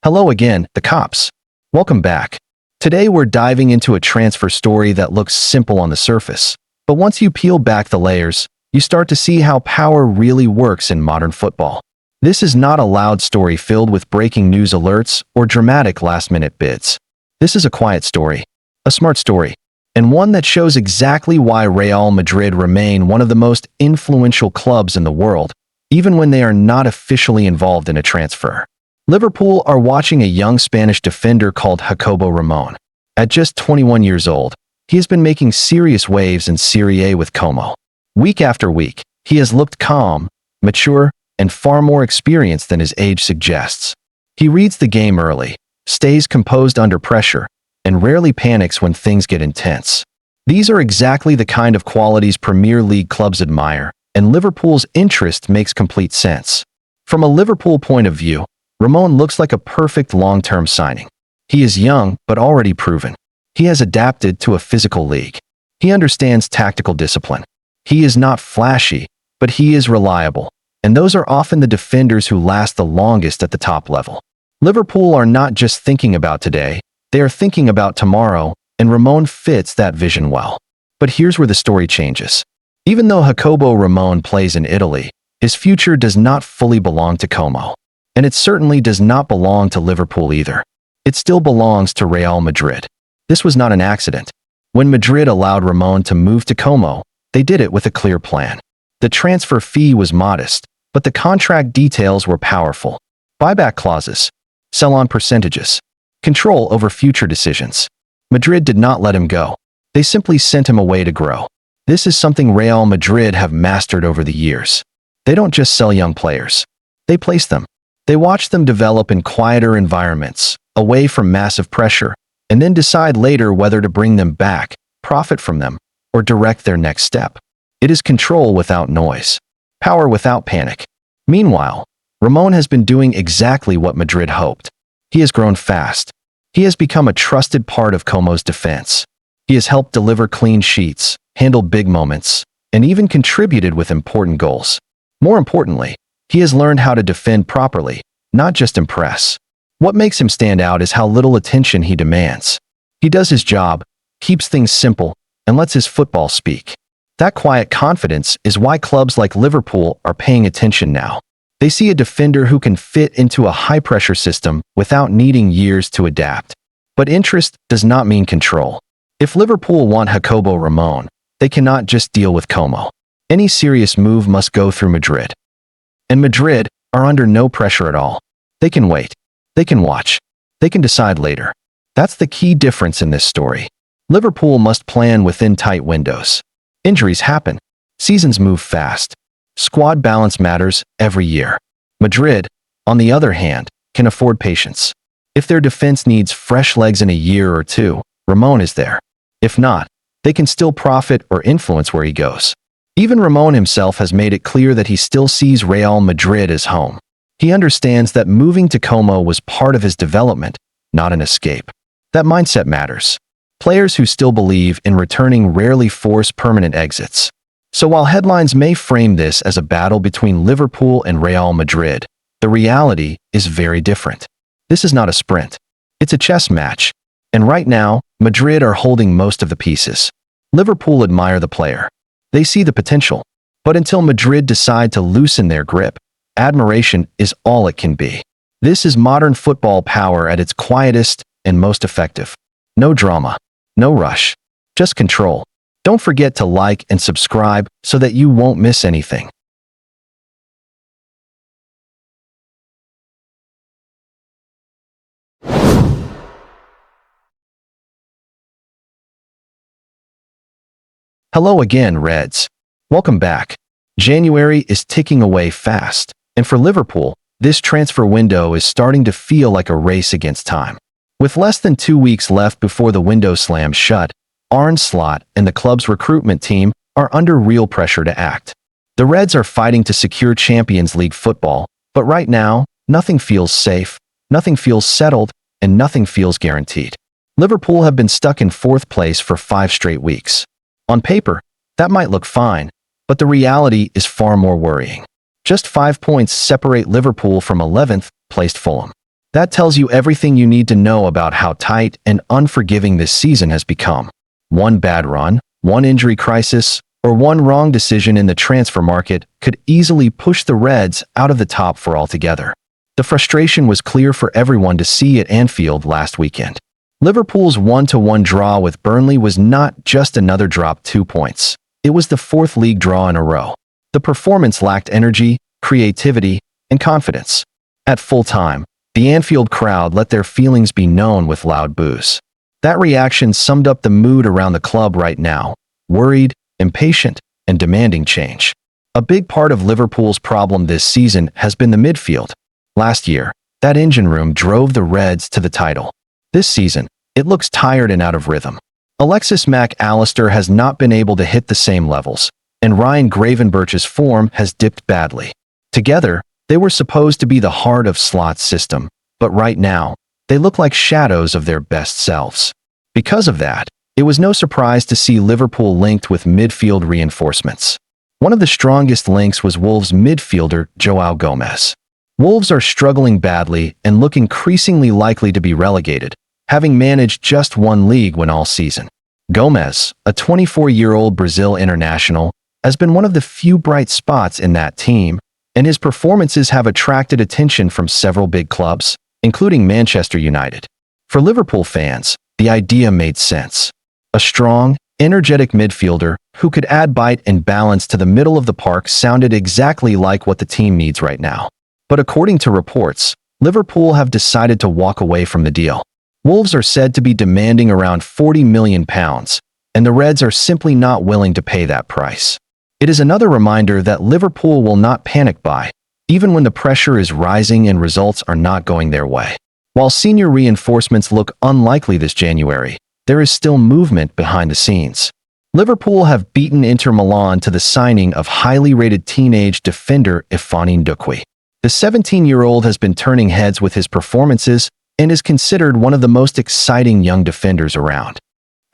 Hello again, the cops. Welcome back. Today we're diving into a transfer story that looks simple on the surface, but once you peel back the layers, you start to see how power really works in modern football. This is not a loud story filled with breaking news alerts or dramatic last-minute bids. This is a quiet story, a smart story, and one that shows exactly why Real Madrid remain one of the most influential clubs in the world, even when they are not officially involved in a transfer. Liverpool are watching a young Spanish defender called Jacobo Ramon. At just 21 years old, he has been making serious waves in Serie A with Como. Week after week, he has looked calm, mature, and far more experienced than his age suggests. He reads the game early, stays composed under pressure, and rarely panics when things get intense. These are exactly the kind of qualities Premier League clubs admire, and Liverpool's interest makes complete sense. From a Liverpool point of view, Ramon looks like a perfect long-term signing. He is young, but already proven. He has adapted to a physical league. He understands tactical discipline. He is not flashy, but he is reliable, and those are often the defenders who last the longest at the top level. Liverpool are not just thinking about today, they are thinking about tomorrow, and Ramon fits that vision well. But here's where the story changes. Even though Jacobo Ramon plays in Italy, his future does not fully belong to Como. And it certainly does not belong to Liverpool either. It still belongs to Real Madrid. This was not an accident. When Madrid allowed Ramon to move to Como, they did it with a clear plan. The transfer fee was modest, but the contract details were powerful. Buyback clauses, sell-on percentages, control over future decisions. Madrid did not let him go. They simply sent him away to grow. This is something Real Madrid have mastered over the years. They don't just sell young players. They place them. They watch them develop in quieter environments, away from massive pressure, and then decide later whether to bring them back, profit from them, or direct their next step. It is control without noise, power without panic. Meanwhile, Ramon has been doing exactly what Madrid hoped. He has grown fast. He has become a trusted part of Como's defense. He has helped deliver clean sheets, handled big moments, and even contributed with important goals. More importantly, he has learned how to defend properly, not just impress. What makes him stand out is how little attention he demands. He does his job, keeps things simple, and lets his football speak. That quiet confidence is why clubs like Liverpool are paying attention now. They see a defender who can fit into a high-pressure system without needing years to adapt. But interest does not mean control. If Liverpool want Jacobo Ramon, they cannot just deal with Como. Any serious move must go through Madrid. And Madrid are under no pressure at all. They can wait. They can watch. They can decide later. That's the key difference in this story. Liverpool must plan within tight windows. Injuries happen. Seasons move fast. Squad balance matters every year. Madrid, on the other hand, can afford patience. If their defense needs fresh legs in a year or two, Ramon is there. If not, they can still profit or influence where he goes. Even Ramon himself has made it clear that he still sees Real Madrid as home. He understands that moving to Como was part of his development, not an escape. That mindset matters. Players who still believe in returning rarely force permanent exits. So while headlines may frame this as a battle between Liverpool and Real Madrid, the reality is very different. This is not a sprint. It's a chess match. And right now, Madrid are holding most of the pieces. Liverpool admire the player. They see the potential, but until Madrid decide to loosen their grip, admiration is all it can be. This is modern football power at its quietest and most effective. No drama, no rush, just control. Don't forget to like and subscribe so that you won't miss anything. Hello again, Reds. Welcome back. January is ticking away fast, and for Liverpool, this transfer window is starting to feel like a race against time. With less than 2 weeks left before the window slams shut, Arne Slot and the club's recruitment team are under real pressure to act. The Reds are fighting to secure Champions League football, but right now, nothing feels safe, nothing feels settled, and nothing feels guaranteed. Liverpool have been stuck in 4th place for 5 straight weeks. On paper, that might look fine, but the reality is far more worrying. Just 5 points separate Liverpool from 11th placed Fulham. That tells you everything you need to know about how tight and unforgiving this season has become. One bad run, one injury crisis, or one wrong decision in the transfer market could easily push the Reds out of the top four altogether. The frustration was clear for everyone to see at Anfield last weekend. Liverpool's 1-1 draw with Burnley was not just another dropped 2 points. It was the fourth league draw in a row. The performance lacked energy, creativity, and confidence. At full time, the Anfield crowd let their feelings be known with loud boos. That reaction summed up the mood around the club right now: worried, impatient, and demanding change. A big part of Liverpool's problem this season has been the midfield. Last year, that engine room drove the Reds to the title. This season, it looks tired and out of rhythm. Alexis Mac Allister has not been able to hit the same levels, and Ryan Gravenberch's form has dipped badly. Together, they were supposed to be the heart of Slot's system, but right now, they look like shadows of their best selves. Because of that, it was no surprise to see Liverpool linked with midfield reinforcements. One of the strongest links was Wolves midfielder João Gomes. Wolves are struggling badly and look increasingly likely to be relegated, having managed just one league win all season. Gomes, a 24-year-old Brazil international, has been one of the few bright spots in that team, and his performances have attracted attention from several big clubs, including Manchester United. For Liverpool fans, the idea made sense. A strong, energetic midfielder who could add bite and balance to the middle of the park sounded exactly like what the team needs right now. But according to reports, Liverpool have decided to walk away from the deal. Wolves are said to be demanding around £40 million, and the Reds are simply not willing to pay that price. It is another reminder that Liverpool will not panic buy, even when the pressure is rising and results are not going their way. While senior reinforcements look unlikely this January, there is still movement behind the scenes. Liverpool have beaten Inter Milan to the signing of highly rated teenage defender Ifeanyi Ndukwi. The 17-year-old has been turning heads with his performances and is considered one of the most exciting young defenders around.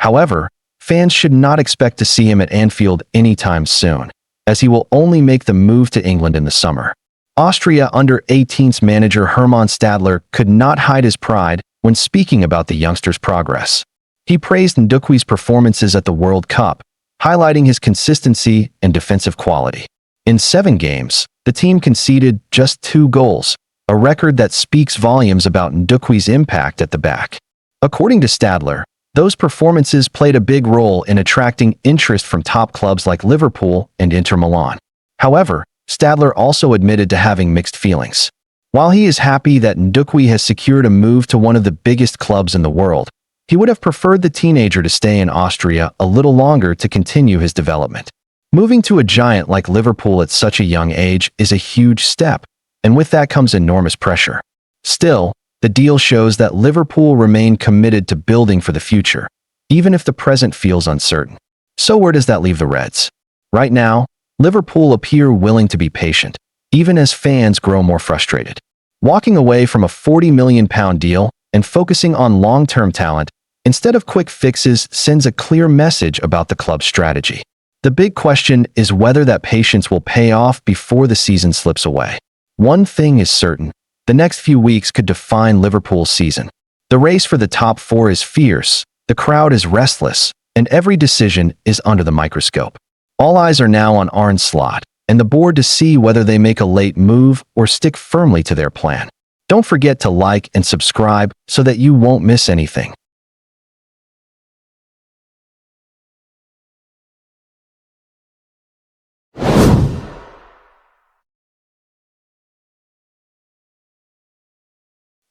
However, fans should not expect to see him at Anfield anytime soon, as he will only make the move to England in the summer. Austria under-18s manager Hermann Stadler could not hide his pride when speaking about the youngster's progress. He praised Ndukwi's performances at the World Cup, highlighting his consistency and defensive quality. In 7 games, the team conceded just 2 goals, a record that speaks volumes about Ndukwi's impact at the back. According to Stadler, those performances played a big role in attracting interest from top clubs like Liverpool and Inter Milan. However, Stadler also admitted to having mixed feelings. While he is happy that Ndukwi has secured a move to one of the biggest clubs in the world, he would have preferred the teenager to stay in Austria a little longer to continue his development. Moving to a giant like Liverpool at such a young age is a huge step, and with that comes enormous pressure. Still, the deal shows that Liverpool remain committed to building for the future, even if the present feels uncertain. So where does that leave the Reds? Right now, Liverpool appear willing to be patient, even as fans grow more frustrated. Walking away from a £40 million deal and focusing on long-term talent instead of quick fixes sends a clear message about the club's strategy. The big question is whether that patience will pay off before the season slips away. One thing is certain: the next few weeks could define Liverpool's season. The race for the top 4 is fierce, the crowd is restless, and every decision is under the microscope. All eyes are now on Arne Slot and the board to see whether they make a late move or stick firmly to their plan. Don't forget to like and subscribe so that you won't miss anything.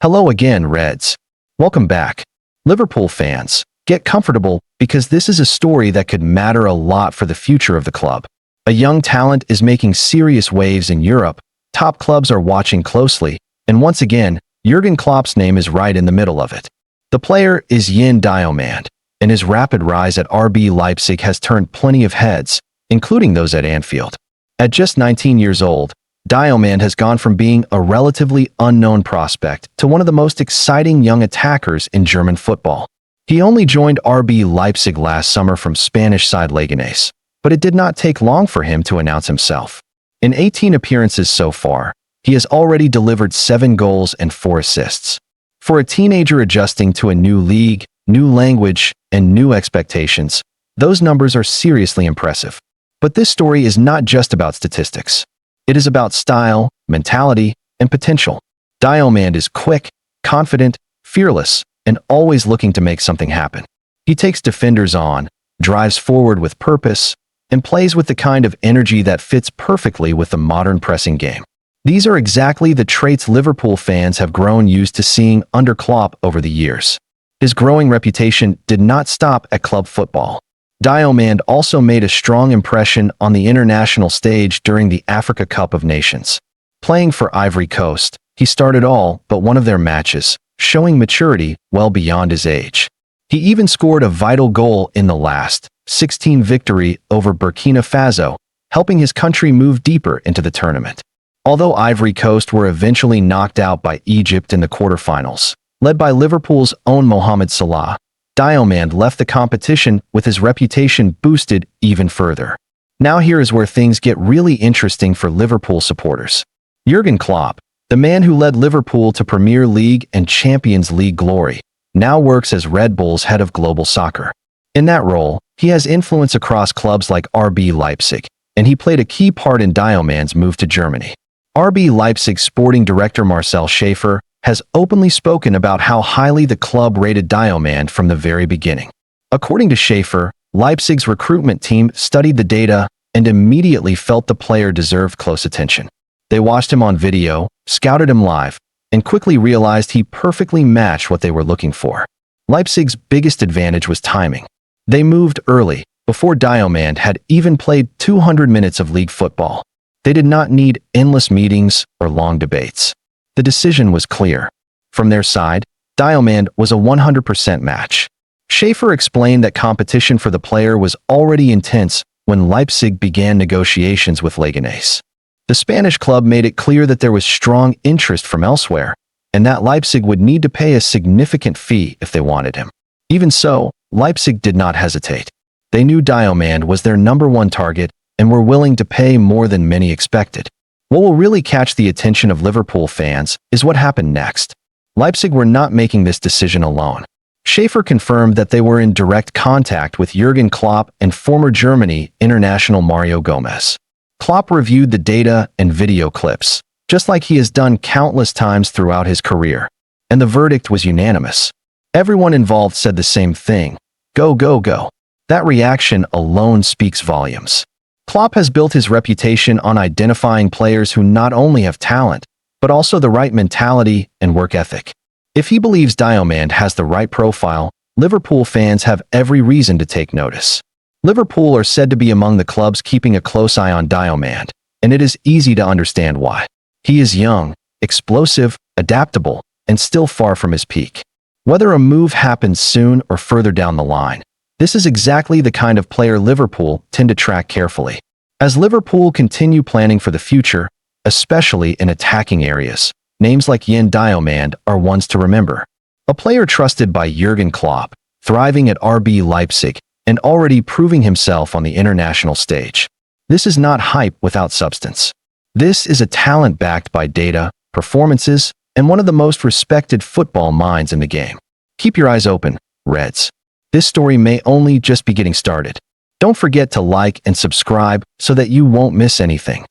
Hello again, Reds. Welcome back. Liverpool fans, get comfortable because this is a story that could matter a lot for the future of the club. A young talent is making serious waves in Europe, top clubs are watching closely, and once again, Jurgen Klopp's name is right in the middle of it. The player is Yin Diomande, and his rapid rise at RB Leipzig has turned plenty of heads, including those at Anfield. At just 19 years old, Diomande has gone from being a relatively unknown prospect to one of the most exciting young attackers in German football. He only joined RB Leipzig last summer from Spanish side Leganés, but it did not take long for him to announce himself. In 18 appearances so far, He has already delivered 7 goals and 4 assists. For a teenager adjusting to a new league, new language, and new expectations, those numbers are seriously impressive. But this story is not just about statistics. It is about style, mentality, and potential. Diomande is quick, confident, fearless, and always looking to make something happen. He takes defenders on, drives forward with purpose, and plays with the kind of energy that fits perfectly with the modern pressing game. These are exactly the traits Liverpool fans have grown used to seeing under Klopp over the years. His growing reputation did not stop at club football. Diomande also made a strong impression on the international stage during the Africa Cup of Nations. Playing for Ivory Coast, he started all but one of their matches, showing maturity well beyond his age. He even scored a vital goal in the last 16 victory over Burkina Faso, helping his country move deeper into the tournament. Although Ivory Coast were eventually knocked out by Egypt in the quarterfinals, led by Liverpool's own Mohamed Salah, Diomande left the competition with his reputation boosted even further. Now here is where things get really interesting for Liverpool supporters. Jurgen Klopp, the man who led Liverpool to Premier League and Champions League glory, now works as Red Bull's head of global soccer. In that role, he has influence across clubs like RB Leipzig, and he played a key part in Diomande's move to Germany. RB Leipzig sporting director Marcel Schaefer has openly spoken about how highly the club rated Diomande from the very beginning. According to Schaefer, Leipzig's recruitment team studied the data and immediately felt the player deserved close attention. They watched him on video, scouted him live, and quickly realized he perfectly matched what they were looking for. Leipzig's biggest advantage was timing. They moved early, before Diomande had even played 200 minutes of league football. They did not need endless meetings or long debates. The decision was clear. From their side, Diomande was a 100% match. Schaefer explained that competition for the player was already intense when Leipzig began negotiations with Leganés. The Spanish club made it clear that there was strong interest from elsewhere, and that Leipzig would need to pay a significant fee if they wanted him. Even so, Leipzig did not hesitate. They knew Diomande was their #1 target and were willing to pay more than many expected. What will really catch the attention of Liverpool fans is what happened next. Leipzig were not making this decision alone. Schaefer confirmed that they were in direct contact with Jurgen Klopp and former Germany international Mario Gomez. Klopp reviewed the data and video clips, just like he has done countless times throughout his career, and the verdict was unanimous. Everyone involved said the same thing: go, go, go. That reaction alone speaks volumes. Klopp has built his reputation on identifying players who not only have talent, but also the right mentality and work ethic. If he believes Diomande has the right profile, Liverpool fans have every reason to take notice. Liverpool are said to be among the clubs keeping a close eye on Diomande, and it is easy to understand why. He is young, explosive, adaptable, and still far from his peak. Whether a move happens soon or further down the line, this is exactly the kind of player Liverpool tend to track carefully. As Liverpool continue planning for the future, especially in attacking areas, names like Diomande are ones to remember. A player trusted by Jurgen Klopp, thriving at RB Leipzig, and already proving himself on the international stage. This is not hype without substance. This is a talent backed by data, performances, and one of the most respected football minds in the game. Keep your eyes open, Reds. This story may only just be getting started. Don't forget to like and subscribe so that you won't miss anything.